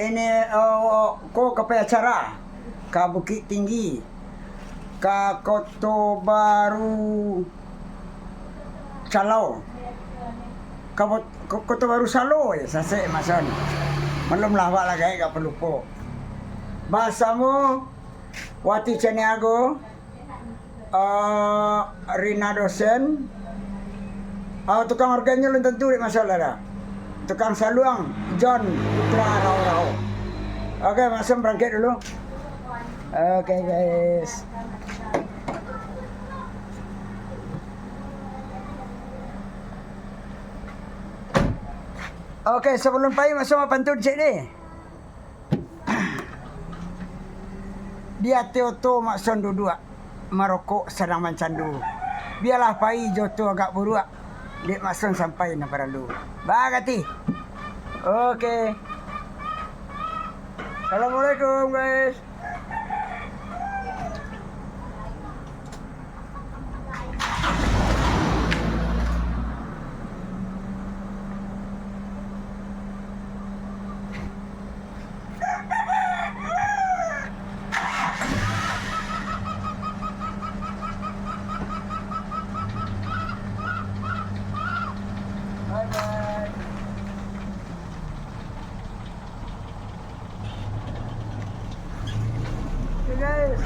ini ko ke acara ke Bukit Tinggi, ke Kota Baru Salau, ke Kota Baru Salau ya sase masan. Belum lawak lagi gak perlu po. Bahasamu Wati Caniago, Rina dosen, tukang organnya belum tentu masalah dah. Tukang saluang John Putra Rao. Oke, masuk berangkat dulu. Oke guys. Oke, sebelum pergi masuk pantun cik ni. Dia Teoto Makson duduk merokok sedang mencandu. Biarlah pai joto agak buruak. Dek Makson sampai nak perlu. Bagati. Oke. Assalamualaikum guys. Bye-bye. Okay guys.